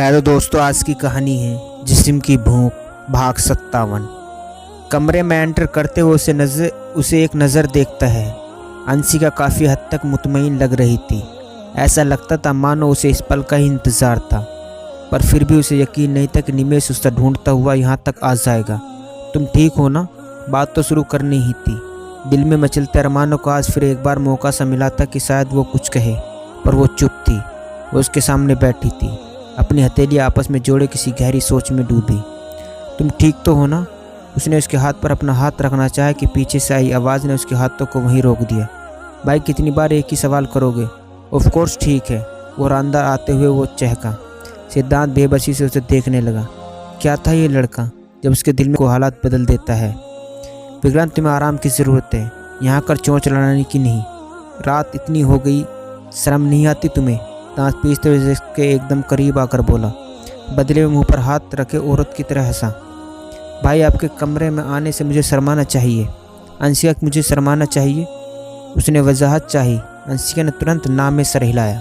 Hello दोस्तों, आज की कहानी है जिस्म की भूख भाग 57। कमरे में एंटर करते हुए उसे एक नज़र देखता है। अंशिका काफ़ी हद तक मुतमईन लग रही थी। ऐसा लगता था मानो उसे इस पल का ही इंतज़ार था, पर फिर भी उसे यकीन नहीं था कि निमेश उसे ढूंढता हुआ यहाँ तक आ जाएगा। तुम ठीक हो ना? बात तो शुरू करनी ही थी। दिल में मचलते अरमानों को आज फिर एक बार मौका सा मिला था कि शायद वो कुछ कहे, पर वो चुप थी। वो उसके सामने बैठी थी, अपनी हथेली आपस में जोड़े किसी गहरी सोच में डूबी। तुम ठीक तो हो ना? उसने उसके हाथ पर अपना हाथ रखना चाहा कि पीछे से आई आवाज़ ने उसके हाथों को वहीं रोक दिया। भाई, कितनी बार एक ही सवाल करोगे? ऑफ कोर्स ठीक है, वो अंदर आते हुए वो चहका। सिद्धांत बेबसी से उसे देखने लगा। क्या था ये लड़का जब उसके दिल में को हालात बदल देता है। विक्रांत, तुम्हें आराम की ज़रूरत है, यहाँ कर चोंच लड़ाने की नहीं। रात इतनी हो गई, शर्म नहीं आती तुम्हें? दांत पीसते हुए इसके एकदम करीब आकर बोला। बदले में मुंह पर हाथ रखे औरत की तरह हंसा। भाई, आपके कमरे में आने से मुझे शर्माना चाहिए। अंशिका, मुझे शर्माना चाहिए? उसने वजाहत चाही। अंशिका ने तुरंत नाम में सर हिलाया।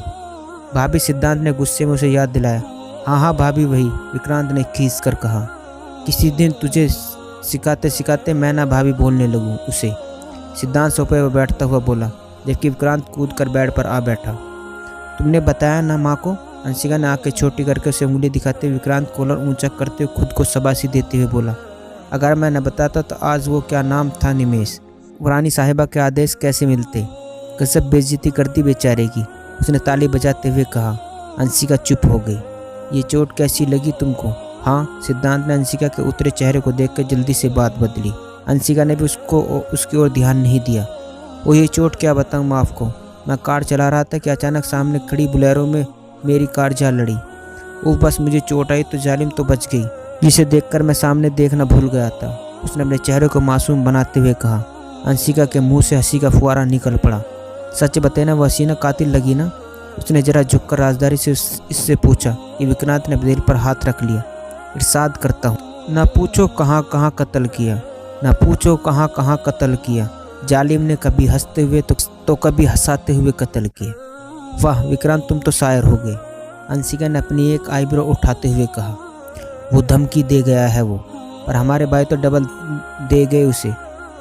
भाभी, सिद्धांत ने गुस्से में उसे याद दिलाया। हाँ भाभी वही, विक्रांत ने खींच कर कहा। किसी दिन तुझे सिखाते सिखाते मैं ना भाभी बोलने लगूँ उसे। सिद्धांत सोफे पर बैठता हुआ बोला, जबकि विक्रांत कूद कर बेड पर आ बैठा। तुमने बताया ना माँ को? अंशिका ने आंखें छोटी करके उसे उंगली दिखाते हुए विक्रांत कॉलर ऊंचा करते हुए खुद को शाबाशी देते हुए बोला। अगर मैं न बताता तो आज वो क्या नाम था निमेश। रानी साहिबा के आदेश कैसे मिलते। गजब बेइज्जती कर दी बेचारे की, उसने ताली बजाते हुए कहा। अंशिका चुप हो गई। ये चोट कैसी लगी तुमको? हाँ, सिद्धांत ने अंशिका के उतरे चेहरे को देखकर जल्दी से बात बदली। अंशिका ने भी उसकी ओर ध्यान नहीं दिया। वो ये चोट क्या बताऊँ मैं आपको? मैं कार चला रहा था कि अचानक सामने खड़ी बुलेरो में मेरी कार जा लड़ी। वो बस मुझे चोट आई तो जालिम तो बच गई, जिसे देखकर मैं सामने देखना भूल गया था, उसने अपने चेहरे को मासूम बनाते हुए कहा। अंशिका के मुंह से हंसी का फुहारा निकल पड़ा। सच बताना, वो हसीना कातिल लगी ना? उसने जरा झुककर राजदारी से इससे पूछा कि विक्रांत ने दिल पर हाथ रख लिया। इरशाद करता हूँ, ना पूछो कहाँ कहाँ कत्ल किया, ना पूछो कहाँ कहाँ कत्ल किया। जालिम ने कभी हंसते हुए तो कभी हंसाते हुए कत्ल किए। वाह विक्रांत, तुम तो शायर हो गए, अंशिका ने अपनी एक आईब्रो उठाते हुए कहा। वो धमकी दे गया है वो, पर हमारे भाई तो डबल दे गए उसे।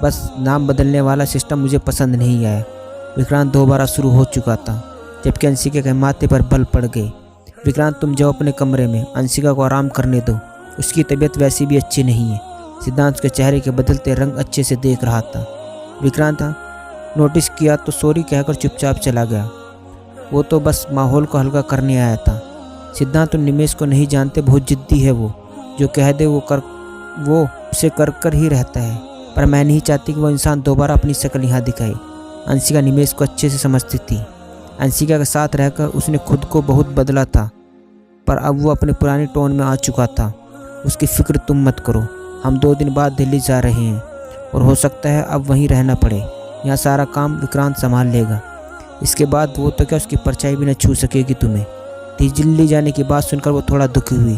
बस नाम बदलने वाला सिस्टम मुझे पसंद नहीं आया। विक्रांत दोबारा शुरू हो चुका था, जबकि अंशिका के माथे पर बल पड़ गए। विक्रांत, तुम जाओ अपने कमरे में, अंशिका को आराम करने दो, उसकी तबीयत वैसी भी अच्छी नहीं है। सिद्धांत के चेहरे के बदलते रंग अच्छे से देख रहा था। विक्रांत नोटिस किया तो सॉरी कहकर चुपचाप चला गया। वो तो बस माहौल को हल्का करने आया था। सिद्धांत तो निमेश को नहीं जानते, बहुत जिद्दी है वो, जो कह दे वो उसे कर ही रहता है। पर मैं नहीं चाहती कि वो इंसान दोबारा अपनी शक्ल यहाँ दिखाए। अंशिका निमेश को अच्छे से समझती थी। अंशिका के साथ रहकर उसने खुद को बहुत बदला था, पर अब वो अपने पुराने टोन में आ चुका था। उसकी फिक्र तुम मत करो, हम 2 दिन बाद दिल्ली जा रहे हैं और हो सकता है अब वहीं रहना पड़े। यहाँ सारा काम विक्रांत संभाल लेगा। इसके बाद वो तो क्या, उसकी परछाई भी न छू सकेगी तुम्हें। दिल्ली जाने की बात सुनकर वो थोड़ा दुखी हुई,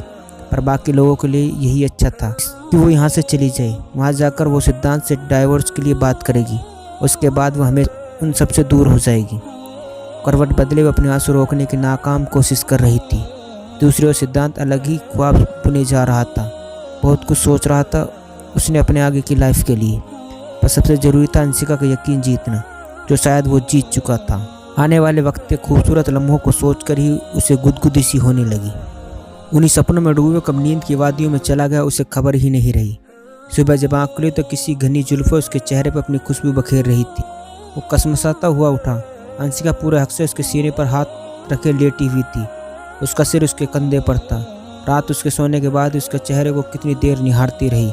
पर बाकी लोगों के लिए यही अच्छा था कि वो यहाँ से चली जाए। वहाँ जाकर वो सिद्धांत से डाइवोर्स के लिए बात करेगी। उसके बाद वो हमें उन सबसे दूर हो जाएगी। करवट बदले वो अपने आंसू रोकने की नाकाम कोशिश कर रही थी। दूसरी ओर सिद्धांत अलग ही ख्वाब बुने जा रहा था। बहुत कुछ सोच रहा था उसने अपने आगे की लाइफ के लिए, पर सबसे ज़रूरी था अंशिका का यकीन जीतना, जो शायद वो जीत चुका था। आने वाले वक्त के खूबसूरत लम्हों को सोचकर ही उसे गुदगुदी सी होने लगी। उन्हीं सपनों में डूबे कब नींद की वादियों में चला गया, उसे खबर ही नहीं रही। सुबह जब आँख खुली तो किसी घनी जुल्फ़ों उसके चेहरे पर अपनी खुशबू बखेर रही थी। वो कसमसाता हुआ उठा। अंशिका पूरे हक से उसके सीने पर हाथ रखे लेटी हुई थी। उसका सिर उसके कंधे पर था। रात उसके सोने के बाद उसके चेहरे को कितनी देर निहारती रही,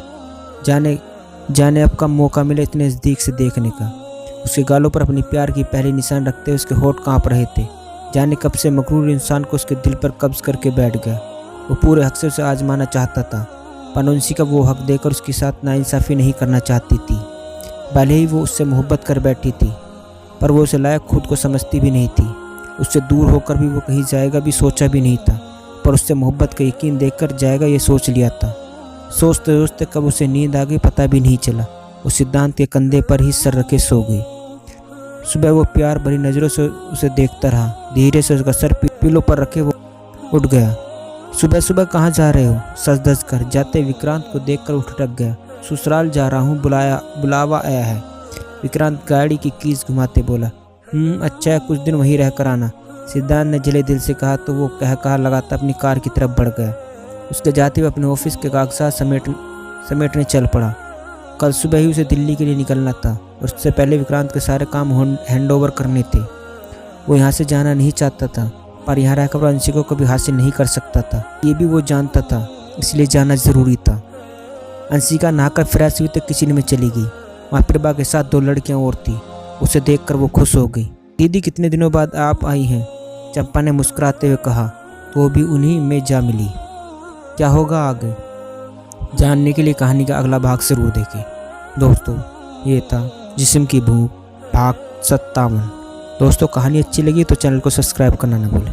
जाने अब कब मौका मिले इतने नज़दीक से देखने का। उसके गालों पर अपनी प्यार की पहली निशान रखते उसके होठ कांप रहे थे। जाने कब से मगरूर इंसान को उसके दिल पर कब्ज करके बैठ गया। वो पूरे हक से उसे आजमाना चाहता था, पर अंशिका वो हक देकर उसके साथ नाइंसाफ़ी नहीं करना चाहती थी। भले ही वो उससे मोहब्बत कर बैठी थी, पर वो उसे लायक खुद को समझती भी नहीं थी। उससे दूर होकर भी वो कहीं जाएगा भी सोचा भी नहीं था, पर उससे मोहब्बत का यकीन देखकर जाएगा ये सोच लिया था। सोचते सोचते कब उसे नींद आ गई पता भी नहीं चला। वो सिद्धांत के कंधे पर ही सर रखे सो गई। सुबह वो प्यार भरी नज़रों से उसे देखता रहा। धीरे से उसका सर पीलों पर रखे वो उठ गया। सुबह सुबह कहाँ जा रहे हो? सज धज कर जाते विक्रांत को देखकर उठ गया। ससुराल जा रहा हूँ, बुलावा आया है। विक्रांत गाड़ी की कीज घुमाते बोला। अच्छा है, कुछ दिन वहीं रह कर आना। सिद्धांत ने जले दिल से कहा तो वो कहा लगाता अपनी कार की तरफ बढ़ गया। उसके जाते हुए अपने ऑफिस के कागजात समेटने चल पड़ा। कल सुबह ही उसे दिल्ली के लिए निकलना था और उससे पहले विक्रांत के सारे काम हैंडओवर करने थे। वो यहाँ से जाना नहीं चाहता था, पर यहाँ रहकर वो अंशी को कभी हासिल नहीं कर सकता था, ये भी वो जानता था, इसलिए जाना ज़रूरी था। अंशिका नहाकर फ्रेश हुई तो किचन में चली गई। वहाँ प्रभा के साथ 2 लड़कियाँ और थी। उसे देखकर वो खुश हो गई। दीदी, कितने दिनों बाद आप आई हैं? चंपा ने मुस्कुराते हुए कहा। वो भी उन्हीं में जा मिली। क्या होगा आगे जानने के लिए कहानी का अगला भाग जरूर देखें। दोस्तों, ये था जिस्म की भूख भाग 57। दोस्तों, कहानी अच्छी लगी तो चैनल को सब्सक्राइब करना न भूलें।